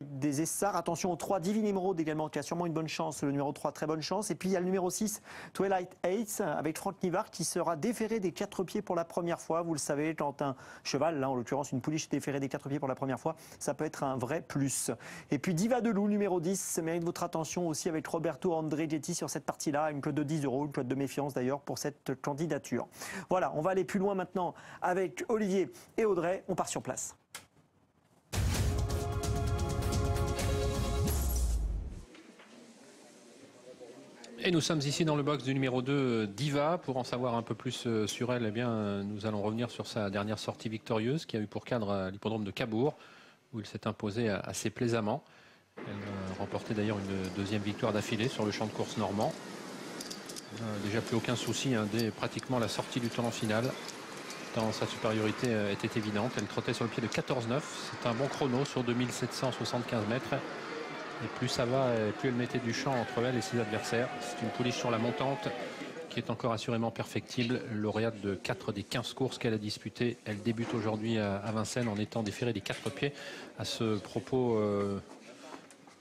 des Essarts. Attention au 3, Divine Emerald également, qui a sûrement une bonne chance. Le numéro 3, très bonne chance. Et puis il y a le numéro 6, Twilight Heights, avec Franck Nivard, qui sera déféré des 4 pieds pour la première fois. Vous le savez, quand un cheval, là en l'occurrence une pouliche déférée des 4 pieds pour la première fois, ça peut être un vrai plus. Et puis Diva de Loup, numéro 10, ça mérite votre attention aussi avec Roberto Andregetti sur cette partie-là. Une cote de 10 €, une cote de méfiance d'ailleurs pour cette candidature. Voilà, on va aller plus loin maintenant avec Olivier et Audrey. On part sur place. Et nous sommes ici dans le box du numéro 2, Diva. Pour en savoir un peu plus sur elle, eh bien, nous allons revenir sur sa dernière sortie victorieuse qui a eu pour cadre l'hippodrome de Cabourg, où il s'est imposé assez plaisamment. Elle a remporté d'ailleurs une deuxième victoire d'affilée sur le champ de course normand. Déjà plus aucun souci dès pratiquement la sortie du tournant final. Tant sa supériorité était évidente. Elle trottait sur le pied de 14,9. C'est un bon chrono sur 2775 mètres. Et plus ça va, et plus elle mettait du champ entre elle et ses adversaires. C'est une pouliche sur la montante qui est encore assurément perfectible. Lauréate de 4 des 15 courses qu'elle a disputées. Elle débute aujourd'hui à Vincennes en étant déférée des 4 pieds. À ce propos,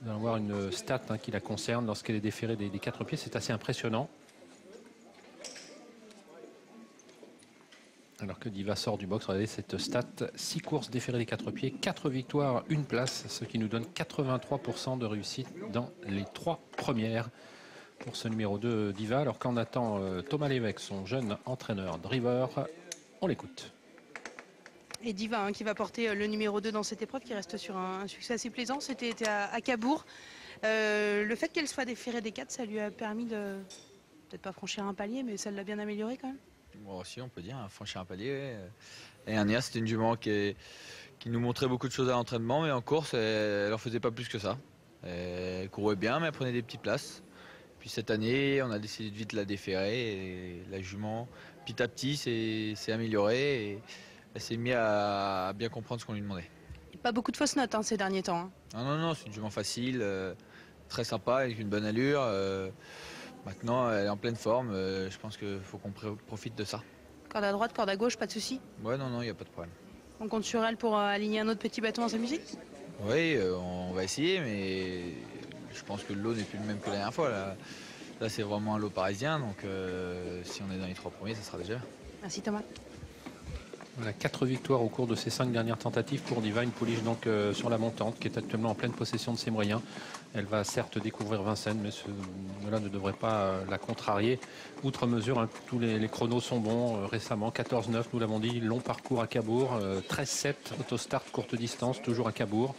nous allons voir une stat qui la concerne lorsqu'elle est déférée des 4 pieds. C'est assez impressionnant. Alors que Diva sort du box, regardez cette stat, 6 courses déférées des 4 pieds, 4 victoires, 1 place, ce qui nous donne 83% de réussite dans les 3 premières pour ce numéro 2 Diva. Alors qu'en attend Thomas Lévesque, son jeune entraîneur driver, on l'écoute. Et Diva qui va porter le numéro 2 dans cette épreuve, qui reste sur un succès assez plaisant. C'était à Cabourg. Le fait qu'elle soit déférée des 4, ça lui a permis de, peut-être pas franchir un palier, mais ça l'a bien amélioré quand même. Bon, aussi, on peut dire, franchir un palier. Ouais. Et dernière, c'était une jument qui nous montrait beaucoup de choses à l'entraînement, mais en course, elle en faisait pas plus que ça. Elle courait bien, mais elle prenait des petites places. Puis cette année, on a décidé de vite la déférer. Et la jument, petit à petit, s'est améliorée. Et elle s'est mise à bien comprendre ce qu'on lui demandait. Et pas beaucoup de fausses notes ces derniers temps. Non, c'est une jument facile, très sympa, avec une bonne allure. Maintenant, elle est en pleine forme. Je pense qu'il faut qu'on profite de ça. Corde à droite, corde à gauche, pas de souci. Ouais, non, il n'y a pas de problème. On compte sur elle pour aligner un autre petit bâton à sa musique. Oui, on va essayer, mais je pense que le lot n'est plus le même que la dernière fois. Là c'est vraiment un lot parisien, donc si on est dans les 3 premiers, ça sera déjà. Merci Thomas. Voilà, 4 victoires au cours de ces 5 dernières tentatives pour Diva, une pouliche donc sur la montante qui est actuellement en pleine possession de ses moyens. Elle va certes découvrir Vincennes, mais cela ne devrait pas la contrarier. Outre mesure, tous les chronos sont bons récemment. 14,9, nous l'avons dit, long parcours à Cabourg. 13,7, autostart courte distance, toujours à Cabourg.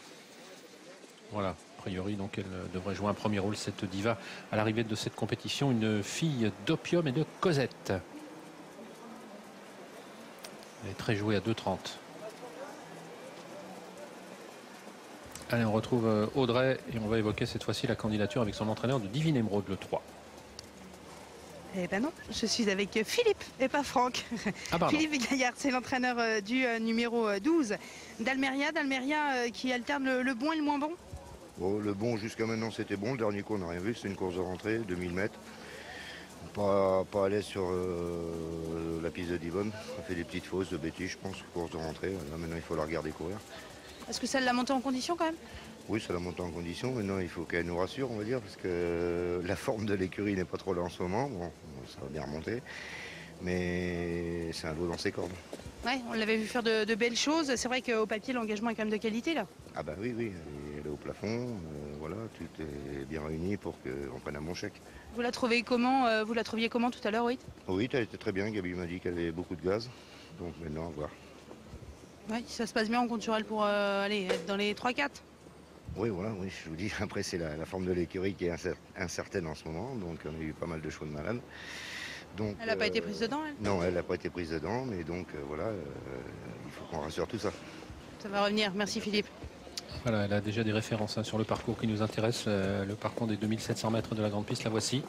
Voilà, a priori, donc elle devrait jouer un premier rôle, cette Diva, à l'arrivée de cette compétition. Une fille d'Opium et de Cosette. Elle est très jouée à 2,30. Allez, on retrouve Audrey et on va évoquer cette fois-ci la candidature avec son entraîneur de Divine Emerald, le 3. Eh ben non, je suis avec Philippe et pas Franck. Ah, Philippe Gaillard, c'est l'entraîneur du numéro 12 d'Almeria. D'Almeria qui alterne le bon et le moins bon. Bon, le bon jusqu'à maintenant c'était bon, le dernier coup on n'a rien vu, c'est une course de rentrée, 2000 mètres. Pas à l'aise sur la piste de Divonne, on fait des petites fausses de bêtises je pense, course de rentrée, là maintenant il faut la regarder courir. Est-ce que ça l'a montée en condition quand même? Oui, ça l'a montée en condition, maintenant il faut qu'elle nous rassure on va dire, parce que la forme de l'écurie n'est pas trop là en ce moment, bon ça va bien remonter, mais c'est un lot dans ses cordes. Ouais, on l'avait vu faire de belles choses, c'est vrai qu'au papier l'engagement est quand même de qualité là. Ah bah oui, elle est au plafond, voilà, tout est bien réuni pour qu'on prenne un bon chèque. Vous la trouvez comment vous la trouviez comment tout à l'heure, oui? Oui, elle était très bien, Gabi m'a dit qu'elle avait beaucoup de gaz, donc maintenant on va voir. Oui, si ça se passe bien, on compte sur elle pour aller être dans les 3-4. Oui, voilà, oui, je vous dis, après c'est la forme de l'écurie qui est incertaine en ce moment, donc on a eu pas mal de chevaux de malade. Donc, elle n'a pas été prise dedans, elle? Non, elle n'a pas été prise dedans, mais donc voilà, il faut qu'on rassure tout ça. Ça va revenir, merci Philippe. Voilà, elle a déjà des références sur le parcours qui nous intéresse, le parcours des 2700 mètres de la grande piste, la voici.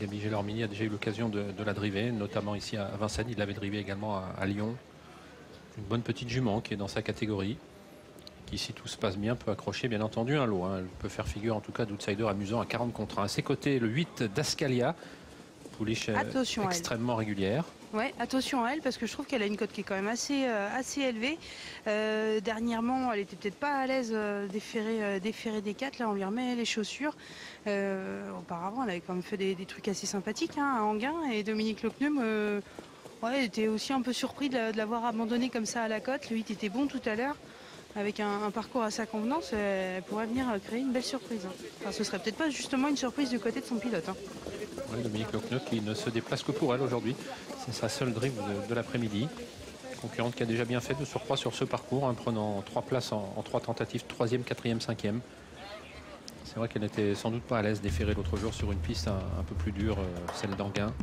Gabi Gelormini a déjà eu l'occasion de la driver, notamment ici à Vincennes, il l'avait drivé également à Lyon. Une bonne petite jument qui est dans sa catégorie, qui si tout se passe bien peut accrocher bien entendu un lot. Elle peut faire figure en tout cas d'outsider amusant à 40 contre 1. À ses côtés, le 8 d'Ascalia, Foolish est Attention à elle. extrêmement régulière. Ouais, attention à elle parce que je trouve qu'elle a une cote qui est quand même assez élevée. Dernièrement, elle était peut-être pas à l'aise déférer des 4. Là, on lui remet les chaussures. Auparavant, elle avait quand même fait des trucs assez sympathiques à Anguin. Et Dominique Lecneum, ouais, était aussi un peu surpris de l'avoir abandonné comme ça à la cote. Le 8 était bon tout à l'heure. Avec un parcours à sa convenance, elle pourrait venir créer une belle surprise. Enfin, ce serait peut-être pas justement une surprise du côté de son pilote. Ouais, Dominique Lecneum qui ne se déplace que pour elle aujourd'hui. C'est sa seule drive de l'après-midi. Concurrente qui a déjà bien fait de surcroît sur ce parcours, en prenant 3 places en 3 tentatives, 3e, 4e, 5e. C'est vrai qu'elle n'était sans doute pas à l'aise déférée l'autre jour sur une piste un peu plus dure, celle d'Anguin.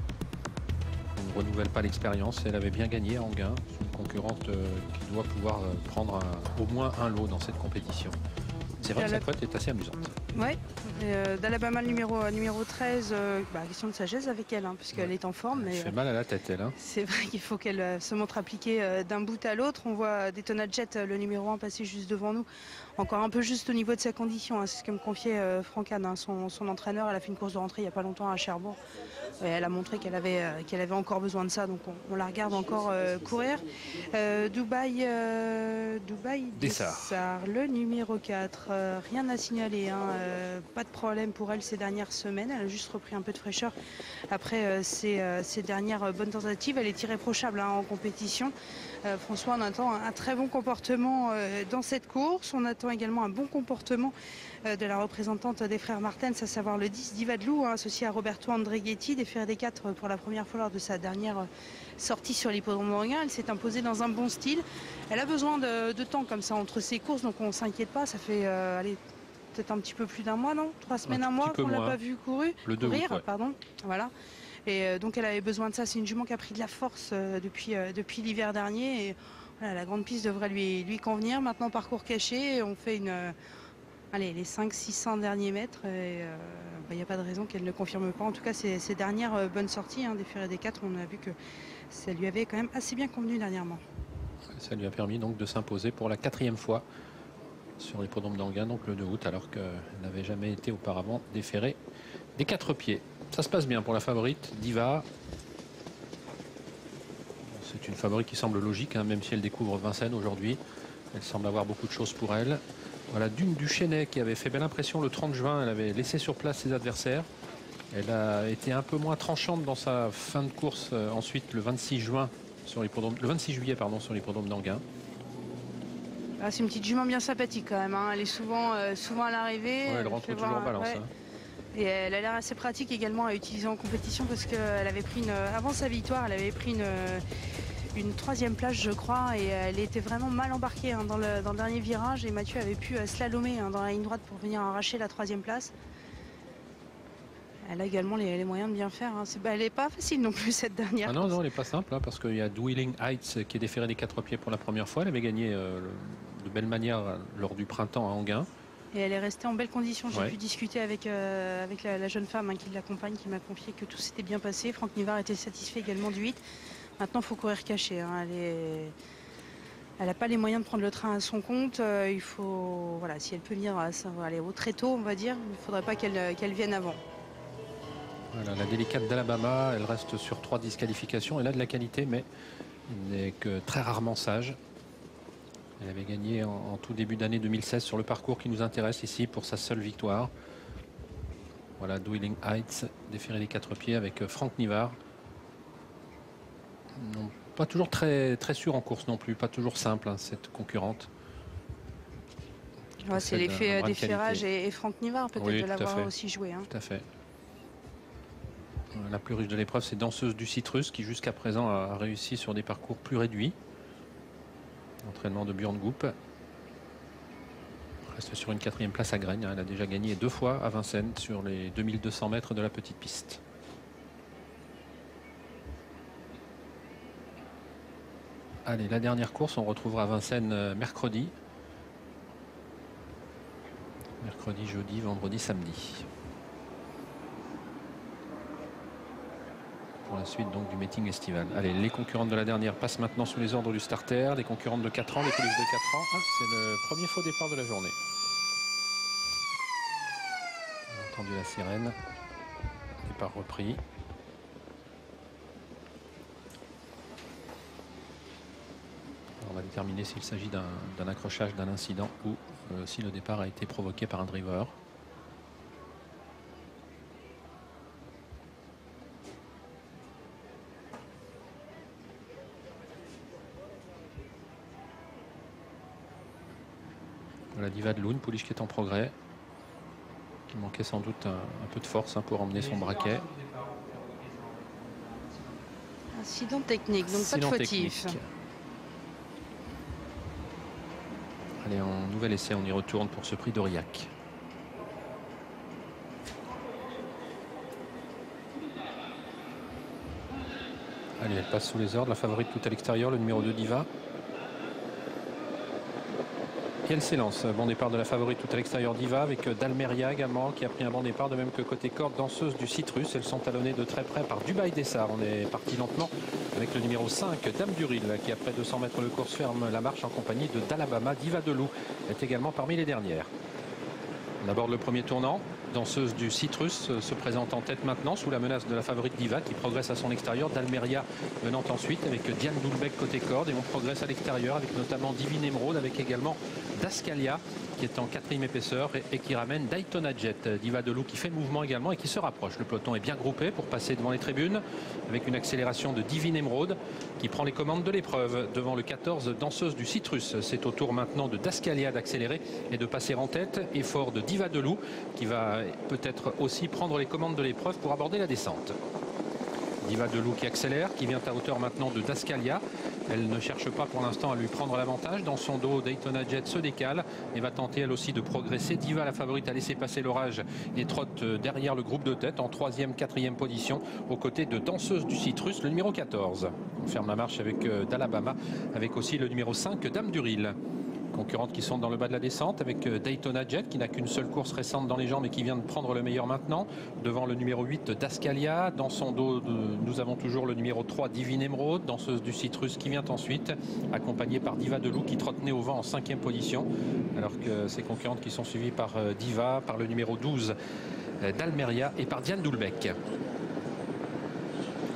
On ne renouvelle pas l'expérience. Elle avait bien gagné à Anguin. C'est une concurrente qui doit pouvoir prendre au moins un lot dans cette compétition. C'est vrai que sa cote est assez amusante. Oui, d'Alabama le numéro 13, question de sagesse avec elle, parce qu'elle est en forme. Elle mais fait mal à la tête, elle. C'est vrai qu'il faut qu'elle se montre appliquée d'un bout à l'autre. On voit Daytona Jet, le numéro 1, passer juste devant nous. Encore un peu juste au niveau de sa condition. C'est ce que me confiait Franck Anne, son entraîneur. Elle a fait une course de rentrée il n'y a pas longtemps à Cherbourg. Et elle a montré qu'elle avait encore besoin de ça. Donc on la regarde encore courir. Dubaï Dessart, le numéro 4. Rien à signaler. Pas de problème pour elle ces dernières semaines. Elle a juste repris un peu de fraîcheur après ses dernières bonnes tentatives. Elle est irréprochable en compétition. François, on attend un très bon comportement dans cette course. On attend également un bon comportement de la représentante des frères Martens, à savoir le 10 Diva de Loup, associé à Roberto Andreghetti, déféré des 4 pour la première fois lors de sa dernière sortie sur l'hippodrome d'Anguin. Elle s'est imposée dans un bon style. Elle a besoin de temps comme ça entre ses courses, donc on ne s'inquiète pas. Ça fait peut-être un petit peu plus d'un mois, non 3 semaines, un mois qu'on ne l'a pas vu courir. Pardon. Voilà. Et donc elle avait besoin de ça. C'est une jument qui a pris de la force depuis l'hiver dernier. Et voilà, la grande piste devrait lui convenir. Maintenant, parcours caché, on fait les 500-600 derniers mètres. Il n'y a pas de raison qu'elle ne confirme pas. En tout cas, ses dernières bonnes sorties des Ferré des 4, on a vu que ça lui avait quand même assez bien convenu dernièrement. Ça lui a permis donc de s'imposer pour la 4e fois sur l'hippodrome d'Anguin, donc le 2 août, alors qu'elle n'avait jamais été auparavant déférée des 4 pieds. Ça se passe bien pour la favorite, Diva. C'est une favorite qui semble logique, même si elle découvre Vincennes aujourd'hui. Elle semble avoir beaucoup de choses pour elle. Voilà, Dune Duchesnay qui avait fait belle impression le 30 juin. Elle avait laissé sur place ses adversaires. Elle a été un peu moins tranchante dans sa fin de course ensuite le 26 juillet sur l'hippodrome d'Anguin. C'est une petite jument bien sympathique quand même. Elle est souvent à l'arrivée. Ouais, elle rentre toujours en balance. Et elle a l'air assez pratique également à utiliser en compétition parce qu'elle avait pris avant sa victoire, elle avait pris une 3e place, je crois, et elle était vraiment mal embarquée dans le dernier virage. Et Mathieu avait pu slalomer dans la ligne droite pour venir arracher la 3e place. Elle a également les moyens de bien faire. Elle n'est pas facile non plus cette dernière. Non, elle n'est pas simple parce qu'il y a Dwelling Heights qui est déféré des 4 pieds pour la première fois. Elle avait gagné de belle manière lors du printemps à Anguin. Et elle est restée en belle condition. J'ai pu discuter avec la jeune femme qui l'accompagne, qui m'a confié que tout s'était bien passé. Franck Nivard était satisfait également du 8. Maintenant, il faut courir caché. Elle n'a pas les moyens de prendre le train à son compte. Il faut, voilà, si elle peut venir aller très tôt, on va dire, il ne faudrait pas qu'elle vienne avant. Voilà, la délicate d'Alabama, elle reste sur 3 disqualifications. Elle a de la qualité, mais elle n'est que très rarement sage. Elle avait gagné en tout début d'année 2016 sur le parcours qui nous intéresse ici pour sa seule victoire. Voilà, Dwelling Heights, déféré des 4 pieds avec Franck Nivard. Non, pas toujours très sûr en course non plus, pas toujours simple cette concurrente. C'est l'effet déferrage et Franck Nivard peut-être de l'avoir aussi joué. Tout à fait. La plus riche de l'épreuve, c'est Danseuse du Citrus qui jusqu'à présent a réussi sur des parcours plus réduits. Entraînement de Björn Goop. Reste sur une 4e place à Graines. Elle a déjà gagné 2 fois à Vincennes sur les 2200 mètres de la petite piste. Allez, la dernière course, on retrouvera Vincennes mercredi. Mercredi, jeudi, vendredi, samedi. Pour la suite donc du meeting estival. Allez, les concurrentes de la dernière passent maintenant sous les ordres du starter. Les concurrentes de 4 ans, les coulisses de 4 ans. C'est le premier faux départ de la journée. On a entendu la sirène. Départ repris. déterminer s'il s'agit d'un accrochage, d'un incident ou si le départ a été provoqué par un driver. Voilà Diva de Lou, une pouliche qui est en progrès, qui manquait sans doute un peu de force pour emmener son braquet. Incident technique, donc Incident pas de fautif. technique. Allez, en nouvel essai, on y retourne pour ce prix d'Aurillac. Allez, elle passe sous les ordres, la favorite tout à l'extérieur, le numéro 2 Diva. Et elle s'élance. Bon départ de la favorite tout à l'extérieur Diva avec Dalmeria également qui a pris un bon départ, de même que côté corde, danseuse du Citrus. Elles sont talonnées de très près par Dubaï Dessart. On est parti lentement avec le numéro 5 Dame du Ril qui après 200 mètres de course ferme la marche en compagnie de d'Alabama. Diva de Lou est également parmi les dernières. On aborde le premier tournant. Danseuse du Citrus se présente en tête maintenant sous la menace de la favorite Diva qui progresse à son extérieur. D'Almeria venant ensuite avec Diane Doulbec côté corde, et on progresse à l'extérieur avec notamment Divine Emerald, avec également Dascalia qui est en 4e épaisseur et qui ramène Daytona Jet. Diva de Lou qui fait mouvement également et qui se rapproche. Le peloton est bien groupé pour passer devant les tribunes avec une accélération de Divine Emerald qui prend les commandes de l'épreuve devant le 14 Danseuse du Citrus. C'est au tour maintenant de Dascalia d'accélérer et de passer en tête. Effort de Diva de Lou qui va peut-être aussi prendre les commandes de l'épreuve pour aborder la descente. Diva de Lou qui accélère, qui vient à hauteur maintenant de Dascalia. Elle ne cherche pas pour l'instant à lui prendre l'avantage. Dans son dos, Daytona Jet se décale et va tenter elle aussi de progresser. Diva, la favorite, a laissé passer l'orage et trotte derrière le groupe de tête en 3e, 4e position aux côtés de Danseuse du Citrus, le numéro 14. On ferme la marche avec d'Alabama, avec aussi le numéro 5, Dame du Ril. Concurrentes qui sont dans le bas de la descente avec Daytona Jet qui n'a qu'une seule course récente dans les jambes et qui vient de prendre le meilleur maintenant devant le numéro 8 Dascalia. Dans son dos nous avons toujours le numéro 3 Divine Emerald, danseuse du Citrus qui vient ensuite accompagnée par Diva de Lou qui trotte nez au vent en 5e position alors que ses concurrentes qui sont suivies par Diva, par le numéro 12 d'Almeria et par Diane Doulbec.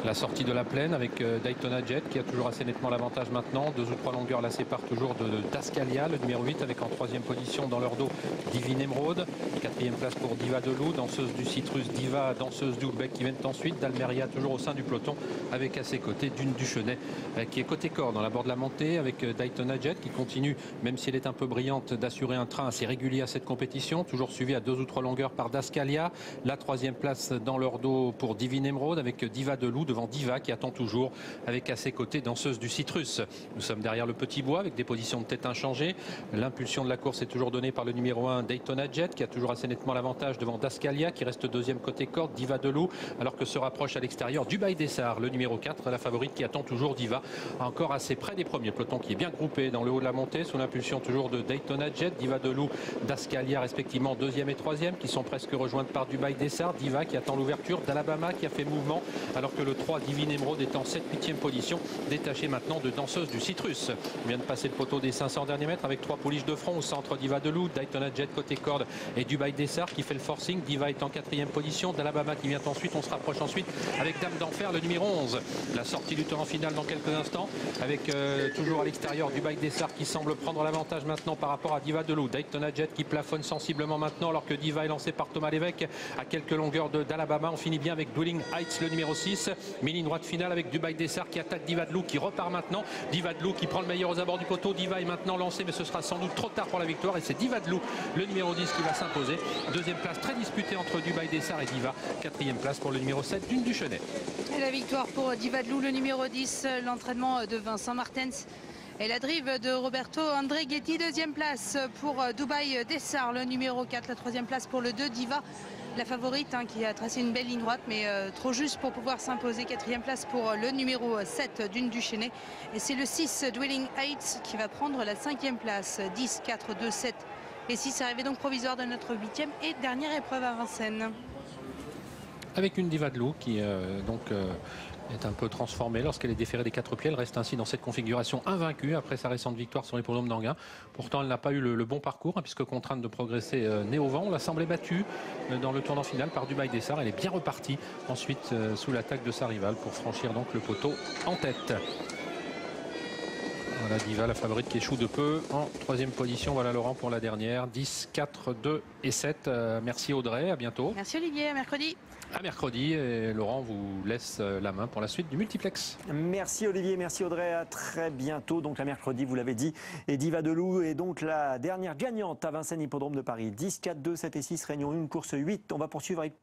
La sortie de la plaine avec Daytona Jet qui a toujours assez nettement l'avantage maintenant. 2 ou 3 longueurs la séparent toujours de Dascalia, le numéro 8 avec en 3e position dans leur dos Divine Emerald. 4e place pour Diva de Lou, danseuse du Citrus Diva, danseuse Doulbec qui viennent ensuite. D'Almeria toujours au sein du peloton avec à ses côtés Dune Duchenet qui est côté corps dans la bord de la montée avec Daytona Jet qui continue, même si elle est un peu brillante, d'assurer un train assez régulier à cette compétition. Toujours suivi à 2 ou 3 longueurs par Dascalia. La 3e place dans leur dos pour Divine Emerald avec Diva de Lou devant Diva qui attend toujours avec à ses côtés danseuse du Citrus. Nous sommes derrière le petit bois avec des positions de tête inchangées. L'impulsion de la course est toujours donnée par le numéro 1 Daytona Jet qui a toujours assez nettement l'avantage devant Dascalia qui reste 2e côté corde, Diva de Lou, alors que se rapproche à l'extérieur Dubaï Dessart, le numéro 4, la favorite qui attend toujours Diva encore assez près des premiers. Peloton qui est bien groupé dans le haut de la montée sous l'impulsion toujours de Daytona Jet, Diva de Lou, Dascalia respectivement 2e et 3e qui sont presque rejointes par Dubaï Dessart. Diva qui attend l'ouverture d'Alabama qui a fait mouvement alors que le 3 Divine Emerald est en 7-8e position, détaché maintenant de danseuse du Citrus. On vient de passer le poteau des 500 derniers mètres avec 3 pouliches de front au centre. Diva de Lou, Daytona Jet côté corde et Dubaï Dessart qui fait le forcing. Diva est en 4e position, d'Alabama qui vient ensuite. On se rapproche ensuite avec Dame d'Enfer, le numéro 11. La sortie du tour en finale dans quelques instants avec toujours à l'extérieur Dubaï Dessart qui semble prendre l'avantage maintenant par rapport à Diva de Lou. Daytona Jet qui plafonne sensiblement maintenant alors que Diva est lancé par Thomas Lévesque à quelques longueurs d'Alabama. On finit bien avec Dwelling Heights, le numéro 6. Mini droite finale avec Dubaï Dessart qui attaque Diva de Lou qui repart maintenant. Diva de Lou qui prend le meilleur aux abords du poteau. Diva est maintenant lancé mais ce sera sans doute trop tard pour la victoire et c'est Diva de Lou, le numéro 10 qui va s'imposer. 2e place très disputée entre Dubaï Dessart et Diva. 4e place pour le numéro 7 Dune Duchenet. Et la victoire pour Diva de Lou, le numéro 10, l'entraînement de Vincent Martens. Et la drive de Roberto Andreghetti, 2e place pour Dubaï Dessart, le numéro 4, la 3e place pour le 2 Diva, la favorite qui a tracé une belle ligne droite mais trop juste pour pouvoir s'imposer. 4e place pour le numéro 7 Dune Duchenet et c'est le 6 Dwelling Heights qui va prendre la 5e place. 10, 4, 2, 7 et 6 arrivée donc provisoire de notre 8e et dernière épreuve à Vincennes. Avec une Diva de Lou qui est un peu transformée lorsqu'elle est déférée des 4 pieds. Elle reste ainsi dans cette configuration invaincue après sa récente victoire sur l'hippodrome d'Anguin. Pourtant elle n'a pas eu le bon parcours puisque contrainte de progresser nez au vent. On l'a semblé battue dans le tournant final par Dubaï Dessart. Elle est bien repartie ensuite sous l'attaque de sa rivale pour franchir donc le poteau en tête. Voilà Diva, la favorite qui échoue de peu en 3e position. Voilà Laurent pour la dernière. 10, 4, 2 et 7. Merci Audrey, à bientôt. Merci Olivier, à mercredi. À mercredi, et Laurent vous laisse la main pour la suite du multiplex. Merci Olivier, merci Audrey, à très bientôt. Donc la mercredi, vous l'avez dit, et Diva de Loup est donc la dernière gagnante à Vincennes Hippodrome de Paris. 10, 4, 2, 7 et 6, Réunion 1, course 8. On va poursuivre avec